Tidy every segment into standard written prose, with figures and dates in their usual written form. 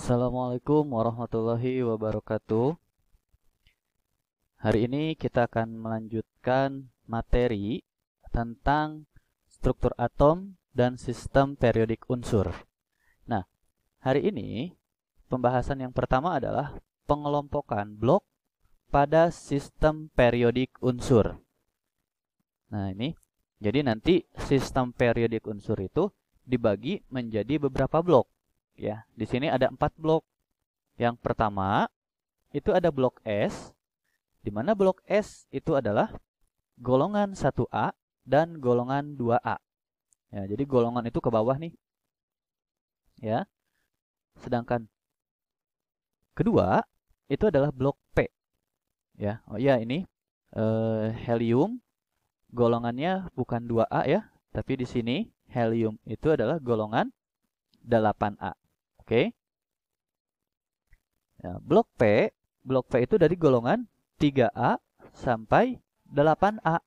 Assalamualaikum warahmatullahi wabarakatuh. Hari ini kita akan melanjutkan materi tentang struktur atom dan sistem periodik unsur. Nah, hari ini pembahasan yang pertama adalah pengelompokan blok pada sistem periodik unsur. Nah, ini jadi nanti sistem periodik unsur itu dibagi menjadi beberapa blok. Ya, di sini ada 4 blok. Yang pertama itu ada blok S, di mana blok S itu adalah golongan 1A dan golongan 2A. Ya, jadi golongan itu ke bawah nih. Ya. Sedangkan kedua itu adalah blok P. Ya. Oh iya, ini helium golongannya bukan 2A ya, tapi di sini helium itu adalah golongan 8A. Oke. Ya, blok P itu dari golongan 3A sampai 8A.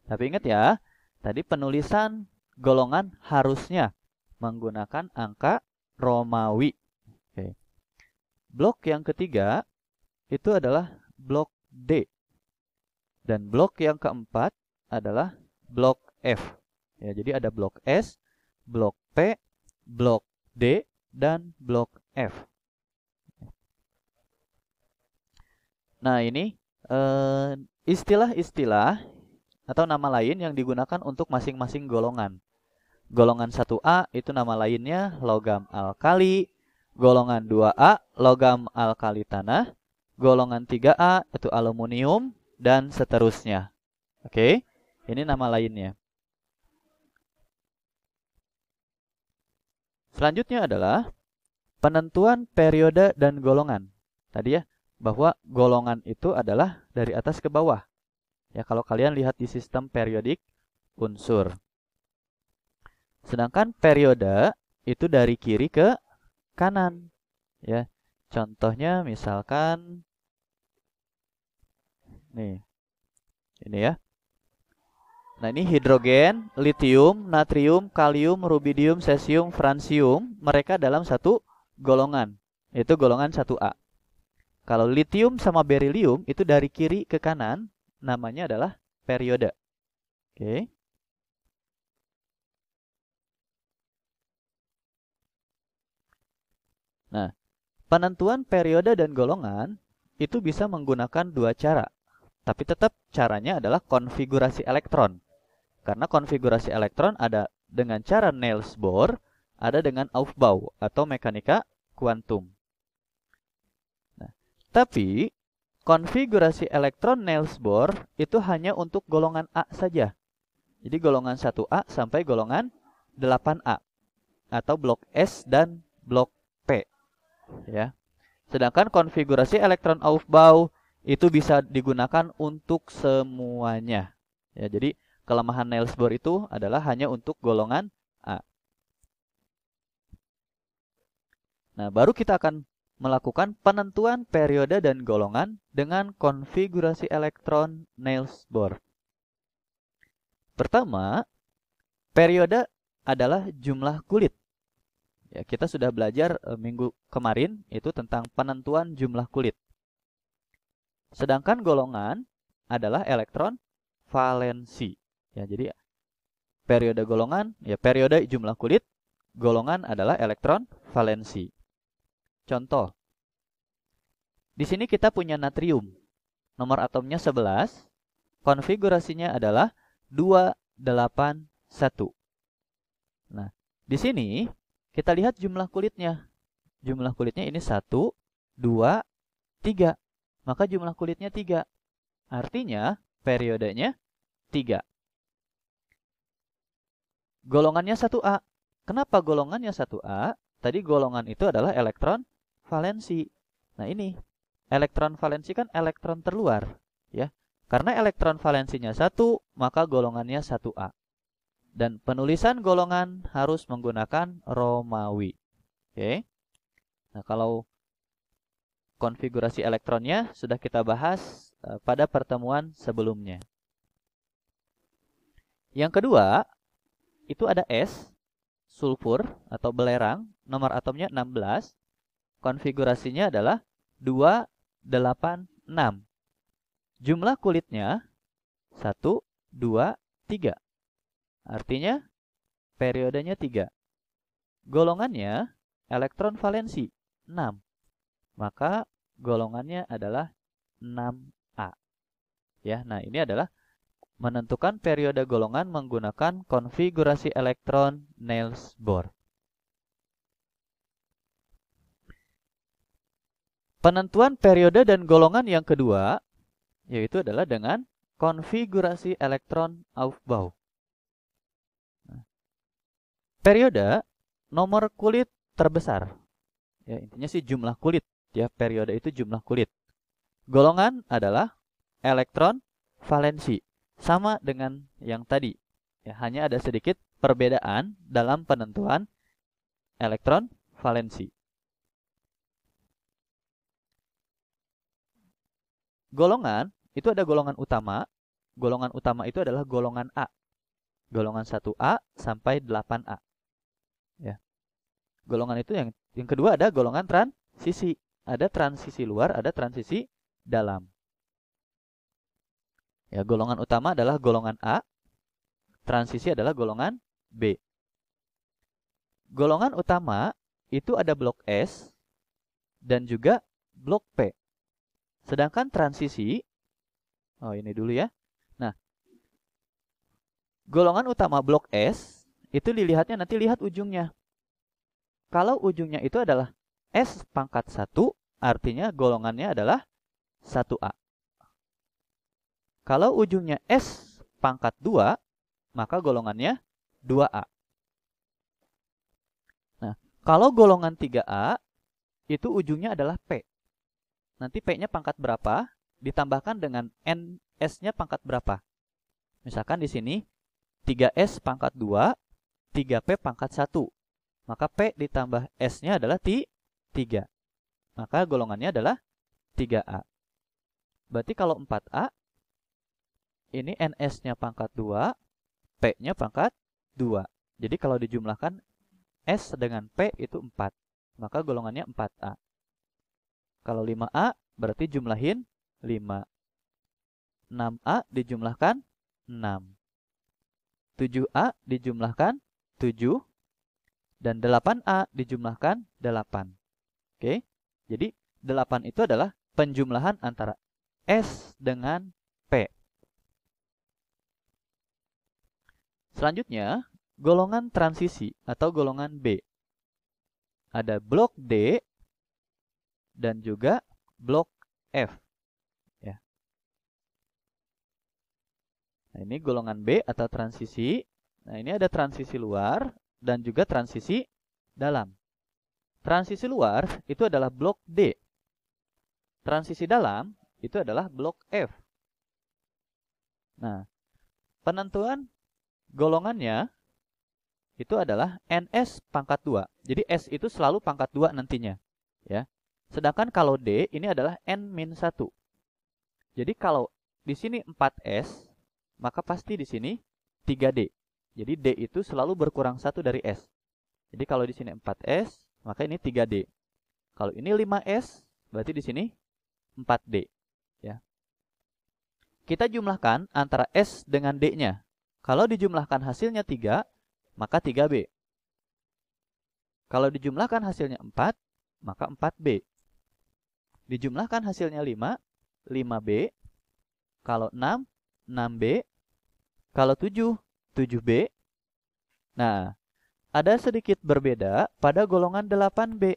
Tapi ingat ya, tadi penulisan golongan harusnya menggunakan angka Romawi. Oke. Blok yang ketiga itu adalah blok D. Dan blok yang keempat adalah blok F. Ya, jadi ada blok S, blok P, blok D, dan blok F. Nah, ini istilah-istilah atau nama lain yang digunakan untuk masing-masing golongan. Golongan 1A itu nama lainnya logam alkali, golongan 2A logam alkali tanah, golongan 3A itu aluminium, dan seterusnya. Oke, ini nama lainnya. Selanjutnya adalah penentuan periode dan golongan. Tadi ya, bahwa golongan itu adalah dari atas ke bawah. Ya, kalau kalian lihat di sistem periodik unsur. Sedangkan periode itu dari kiri ke kanan. Ya, contohnya misalkan nih. Ini ya. Nah, ini hidrogen, litium, natrium, kalium, rubidium, cesium, francium, mereka dalam satu golongan. Itu golongan 1A. Kalau litium sama berilium itu dari kiri ke kanan, namanya adalah periode. Oke. Nah, penentuan periode dan golongan itu bisa menggunakan dua cara. Tapi tetap caranya adalah konfigurasi elektron. Karena konfigurasi elektron ada dengan cara Niels Bohr, ada dengan Aufbau atau mekanika kuantum. Nah, tapi konfigurasi elektron Niels Bohr itu hanya untuk golongan A saja. Jadi golongan 1A sampai golongan 8A atau blok S dan blok P. Ya. Sedangkan konfigurasi elektron Aufbau itu bisa digunakan untuk semuanya. Ya, jadi kelemahan Niels Bohr itu adalah hanya untuk golongan A. Nah, baru kita akan melakukan penentuan periode dan golongan dengan konfigurasi elektron Niels Bohr. Pertama, periode adalah jumlah kulit. Ya, kita sudah belajar minggu kemarin itu tentang penentuan jumlah kulit. Sedangkan golongan adalah elektron valensi. Ya, jadi periode golongan, ya periode jumlah kulit, golongan adalah elektron valensi. Contoh, di sini kita punya natrium. Nomor atomnya 11, konfigurasinya adalah 281. Nah, di sini kita lihat jumlah kulitnya. Jumlah kulitnya ini 1, 2, 3. Maka jumlah kulitnya 3. Artinya periodenya 3. Golongannya 1A. Kenapa golongannya 1A? Tadi golongan itu adalah elektron valensi. Nah, ini elektron valensi kan elektron terluar, ya. Karena elektron valensinya 1, maka golongannya 1A. Dan penulisan golongan harus menggunakan Romawi. Oke. Nah, kalau konfigurasi elektronnya sudah kita bahas pada pertemuan sebelumnya. Yang kedua, itu ada S, sulfur atau belerang, nomor atomnya 16. konfigurasinya adalah 2, 8, 6. Jumlah kulitnya 1, 2, 3. Artinya periodenya 3. Golongannya elektron valensi 6. Maka golongannya adalah 6A. Ya, nah ini adalah menentukan periode golongan menggunakan konfigurasi elektron Niels Bohr. Penentuan periode dan golongan yang kedua yaitu adalah dengan konfigurasi elektron Aufbau. Periode nomor kulit terbesar. Ya, intinya sih jumlah kulit. Ya, periode itu jumlah kulit. Golongan adalah elektron valensi. Sama dengan yang tadi. Ya, hanya ada sedikit perbedaan dalam penentuan elektron valensi. Golongan, itu ada golongan utama. Golongan utama itu adalah golongan A. Golongan 1A sampai 8A. Ya. Golongan itu yang kedua ada golongan transisi. Ada transisi luar, ada transisi dalam. Ya, golongan utama adalah golongan A. Transisi adalah golongan B. Golongan utama itu ada blok S dan juga blok P. Sedangkan transisi, ini dulu ya. Nah, golongan utama blok S itu dilihatnya nanti lihat ujungnya. Kalau ujungnya itu adalah S pangkat 1, artinya golongannya adalah 1A. Kalau ujungnya S pangkat 2, maka golongannya 2A. Nah, kalau golongan 3A, itu ujungnya adalah P. Nanti P-nya pangkat berapa, ditambahkan dengan NS-nya pangkat berapa. Misalkan di sini 3S pangkat 2, 3P pangkat 1. Maka P ditambah S-nya adalah 3. Maka golongannya adalah 3A. Berarti kalau 4A, ini NS-nya pangkat 2, P-nya pangkat 2. Jadi kalau dijumlahkan S dengan P itu 4. Maka golongannya 4A. Kalau 5A berarti jumlahin 5. 6A dijumlahkan 6. 7A dijumlahkan 7. Dan 8A dijumlahkan 8. Oke, jadi 8 itu adalah penjumlahan antara S dengan P. Selanjutnya, golongan transisi atau golongan B. Ada blok D dan juga blok F. Ya. Nah, ini golongan B atau transisi. Nah, ini ada transisi luar dan juga transisi dalam. Transisi luar itu adalah blok D. Transisi dalam itu adalah blok F. Nah, penentuan golongannya itu adalah NS pangkat 2. Jadi S itu selalu pangkat 2 nantinya. Ya. Sedangkan kalau D ini adalah N-1. Jadi kalau di sini 4S, maka pasti di sini 3D. Jadi D itu selalu berkurang 1 dari S. Jadi kalau di sini 4S, maka ini 3D. Kalau ini 5S, berarti di sini 4D. Ya. Kita jumlahkan antara S dengan D-nya. Kalau dijumlahkan hasilnya 3, maka 3B. Kalau dijumlahkan hasilnya 4, maka 4B. Dijumlahkan hasilnya 5, 5B. Kalau 6, 6B. Kalau 7, 7B. Nah, ada sedikit berbeda pada golongan 8B.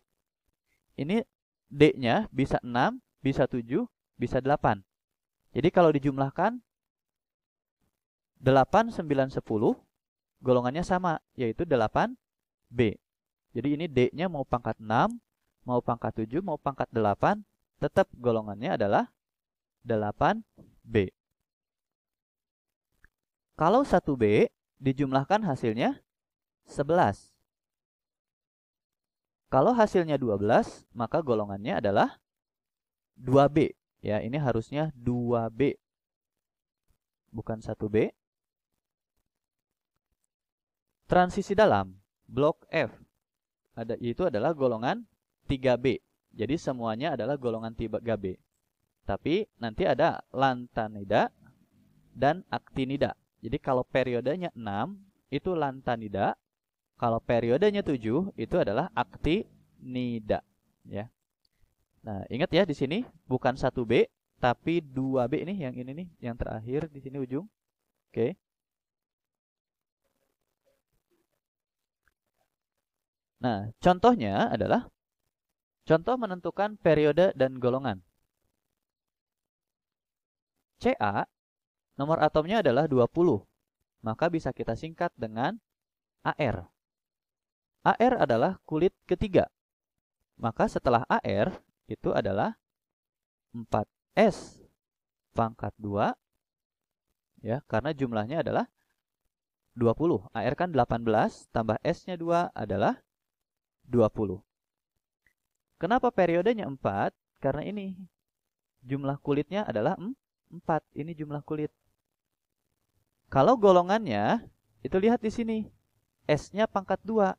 Ini D-nya bisa 6, bisa 7, bisa 8. Jadi kalau dijumlahkan 8, 9, 10, golongannya sama, yaitu 8B. Jadi ini D-nya mau pangkat 6, mau pangkat 7, mau pangkat 8, tetap golongannya adalah 8B. Kalau 1B dijumlahkan hasilnya 11. Kalau hasilnya 12, maka golongannya adalah 2B. Ya, ini harusnya 2B. Bukan 1B. Transisi dalam blok F itu adalah golongan 3B. Jadi semuanya adalah golongan 3B. Tapi nanti ada lantanida dan aktinida. Jadi kalau periodenya 6 itu lantanida, kalau periodenya 7 itu adalah aktinida, ya. Nah, ingat ya di sini bukan 1B tapi 2B nih, yang ini nih, yang terakhir di sini ujung. Oke. Nah, contohnya adalah contoh menentukan periode dan golongan. Ca, nomor atomnya adalah 20. Maka bisa kita singkat dengan AR. AR adalah kulit ketiga. Maka setelah AR itu adalah 4S pangkat 2. Ya, karena jumlahnya adalah 20. AR kan 18 tambah S-nya 2 adalah 20. Kenapa periodenya 4? Karena ini jumlah kulitnya adalah 4. Ini jumlah kulit. Kalau golongannya, itu lihat di sini. S-nya pangkat 2.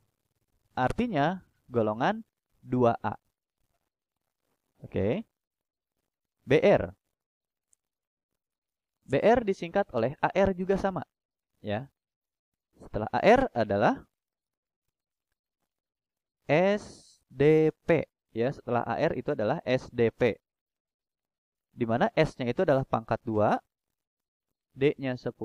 Artinya golongan 2A. Oke. BR. BR disingkat oleh AR juga sama. Ya. Setelah AR adalah SDP. Ya, setelah AR itu adalah SDP. Di mana S-nya itu adalah pangkat 2, D-nya 10,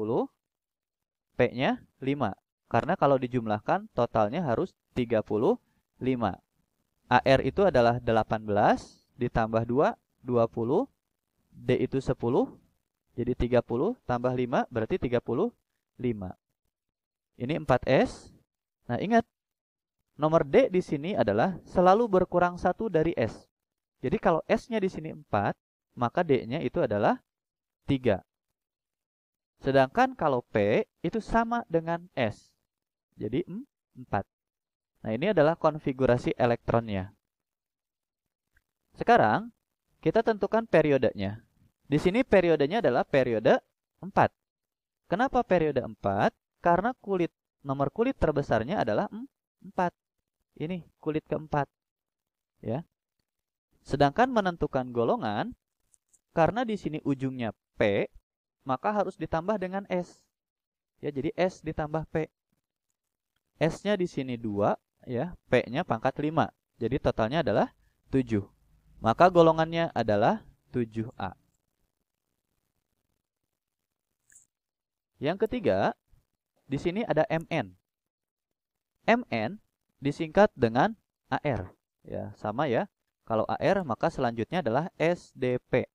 P-nya 5. Karena kalau dijumlahkan totalnya harus 35. AR itu adalah 18 ditambah 2, 20. D itu 10, jadi 30 tambah 5 berarti 35. Ini 4S. Nah, ingat, nomor D di sini adalah selalu berkurang 1 dari S. Jadi kalau S-nya di sini 4, maka D-nya itu adalah 3. Sedangkan kalau P itu sama dengan S. Jadi 4. Nah, ini adalah konfigurasi elektronnya. Sekarang kita tentukan periodenya. Di sini periodenya adalah periode 4. Kenapa periode 4? Karena nomor kulit terbesarnya adalah 4. Ini kulit keempat. Ya. Sedangkan menentukan golongan, karena di sini ujungnya P, maka harus ditambah dengan S. Ya, jadi S ditambah P. S-nya di sini 2, ya, P-nya pangkat 5. Jadi totalnya adalah 7. Maka golongannya adalah 7A. Yang ketiga, di sini ada MN. MN disingkat dengan AR. Ya, sama ya. Kalau AR maka selanjutnya adalah SDP.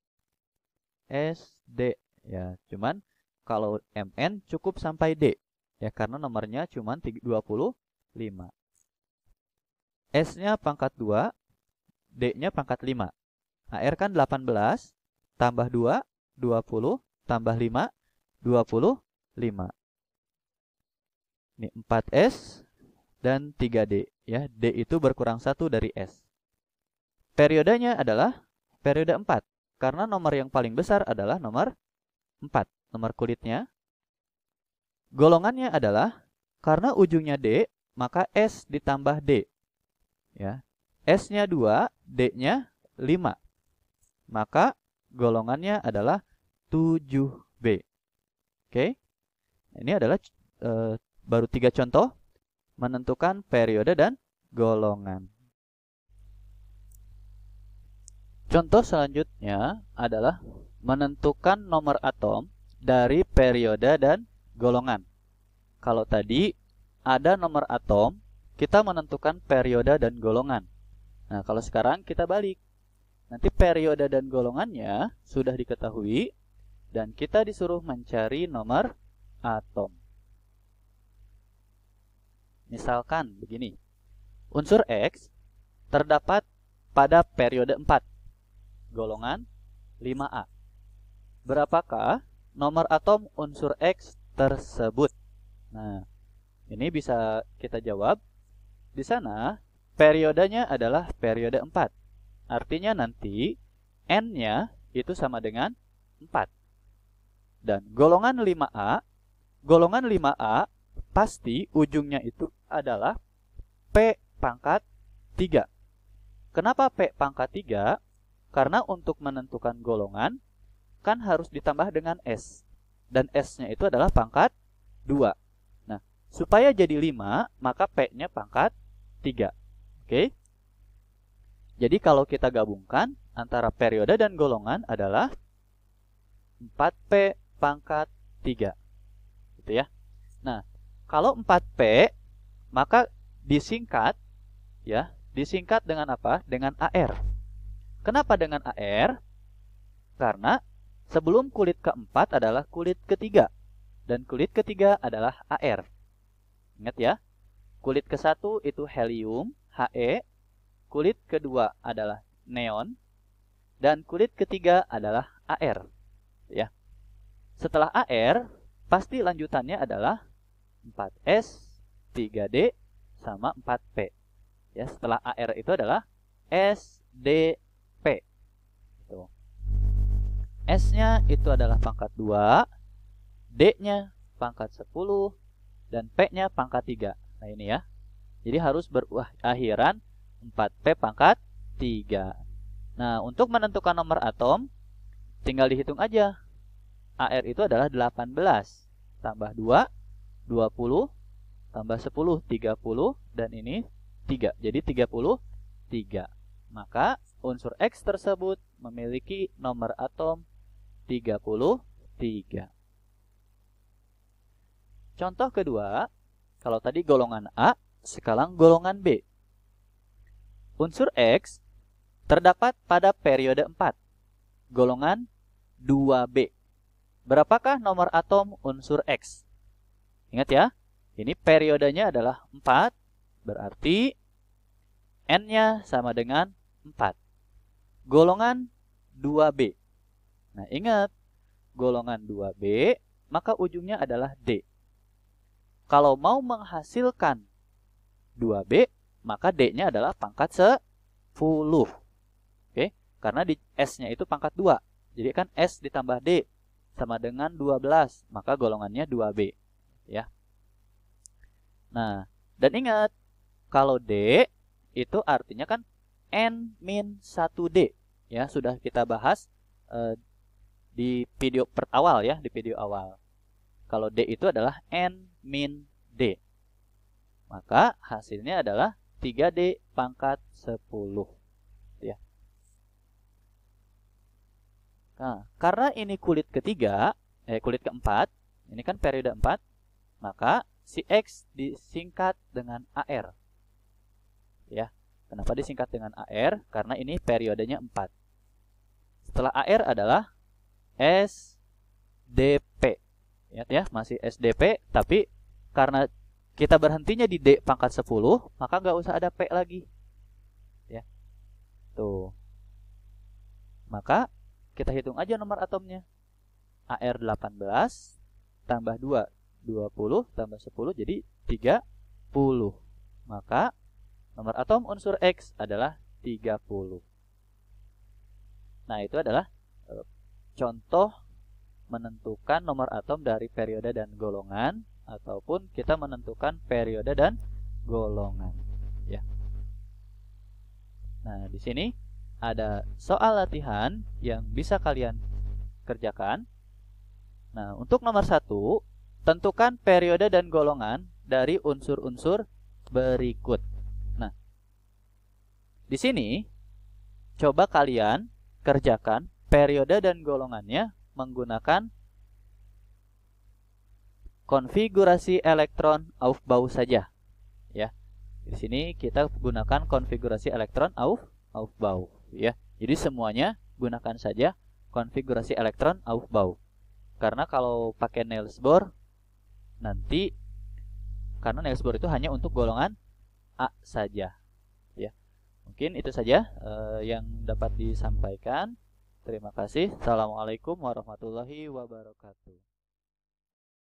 SD, ya, cuman kalau MN cukup sampai D, ya, karena nomornya cuman 25. S-nya pangkat 2, D-nya pangkat 5. AR kan 18 tambah 2, 20 tambah 5, 25. Ini 4S dan 3D, ya. D itu berkurang 1 dari S. Periodenya adalah periode 4. Karena nomor yang paling besar adalah nomor 4, nomor kulitnya. Golongannya adalah, karena ujungnya D, maka S ditambah D. Ya. S-nya 2, D-nya 5. Maka golongannya adalah 7B. Oke. Ini adalah baru 3 contoh menentukan periode dan golongan. Contoh selanjutnya adalah menentukan nomor atom dari periode dan golongan. Kalau tadi ada nomor atom, kita menentukan periode dan golongan. Nah, kalau sekarang kita balik. Nanti periode dan golongannya sudah diketahui dan kita disuruh mencari nomor atom. Misalkan begini. Unsur X terdapat pada periode 4. Golongan 5A. Berapakah nomor atom unsur X tersebut? Nah, ini bisa kita jawab. Di sana periodenya adalah periode 4. Artinya nanti N-nya itu sama dengan 4. Dan golongan 5A pasti ujungnya itu adalah P pangkat 3. Kenapa P pangkat 3? Karena untuk menentukan golongan kan harus ditambah dengan S. Dan S-nya itu adalah pangkat 2. Nah, supaya jadi 5, maka P-nya pangkat 3. Oke? Jadi kalau kita gabungkan antara periode dan golongan adalah 4P pangkat 3. Gitu ya. Nah, kalau 4P maka disingkat ya, disingkat dengan apa? Dengan AR. Kenapa dengan AR? Karena sebelum kulit keempat adalah kulit ketiga dan kulit ketiga adalah AR. Ingat ya. Kulit ke-1 itu helium, He, kulit kedua adalah neon dan kulit ketiga adalah AR, ya. Setelah AR, pasti lanjutannya adalah 4S, 3D sama 4P. Ya, setelah AR itu adalah SDP. Tuh. S-nya itu adalah pangkat 2, D-nya pangkat 10, dan P-nya pangkat 3. Nah ini ya. Jadi harus berakhiran 4P pangkat 3. Nah, untuk menentukan nomor atom, tinggal dihitung aja. AR itu adalah 18. Tambah 2, 20. Tambah 10, 30. Dan ini 3. Jadi 33. Maka unsur X tersebut memiliki nomor atom 33. Contoh kedua, kalau tadi golongan A, sekarang golongan B. Unsur X terdapat pada periode 4, golongan 2B. Berapakah nomor atom unsur X? Ingat ya, ini periodenya adalah 4, berarti N-nya sama dengan 4. Golongan 2B. Nah, ingat, golongan 2B, maka ujungnya adalah D. Kalau mau menghasilkan 2B, maka D-nya adalah pangkat 10. Oke, karena di S-nya itu pangkat 2. Jadi kan S ditambah D sama dengan 12, maka golongannya 2B. Ya. Nah, dan ingat, kalau D itu artinya kan N-1D. Ya, sudah kita bahas di video awal ya, di video awal. Kalau D itu adalah N-D. Maka hasilnya adalah 3D pangkat 10. Ya. Nah, karena ini kulit ketiga, kulit keempat, ini kan periode 4, maka si X disingkat dengan AR. Ya. Kenapa disingkat dengan AR? Karena ini periodenya 4. Setelah AR adalah SDP. Ingat ya, masih SDP, tapi karena kita berhentinya di D pangkat 10, maka nggak usah ada P lagi. Ya. Tuh. Maka kita hitung aja nomor atomnya. AR 18 tambah 2, 20 tambah 10 jadi 30. Maka nomor atom unsur X adalah 30. Nah, itu adalah contoh menentukan nomor atom dari periode dan golongan, ataupun kita menentukan periode dan golongan. Ya. Nah, di sini ada soal latihan yang bisa kalian kerjakan. Nah, untuk nomor 1, tentukan periode dan golongan dari unsur-unsur berikut. Nah, di sini coba kalian kerjakan periode dan golongannya menggunakan konfigurasi elektron Aufbau saja. Ya. Di sini kita gunakan konfigurasi elektron Aufbau, ya. Jadi semuanya gunakan saja konfigurasi elektron Aufbau. Karena kalau pakai Niels Bohr nanti, karena Niels Bohr itu hanya untuk golongan A saja, ya. Mungkin itu saja yang dapat disampaikan. Terima kasih. Assalamualaikum warahmatullahi wabarakatuh.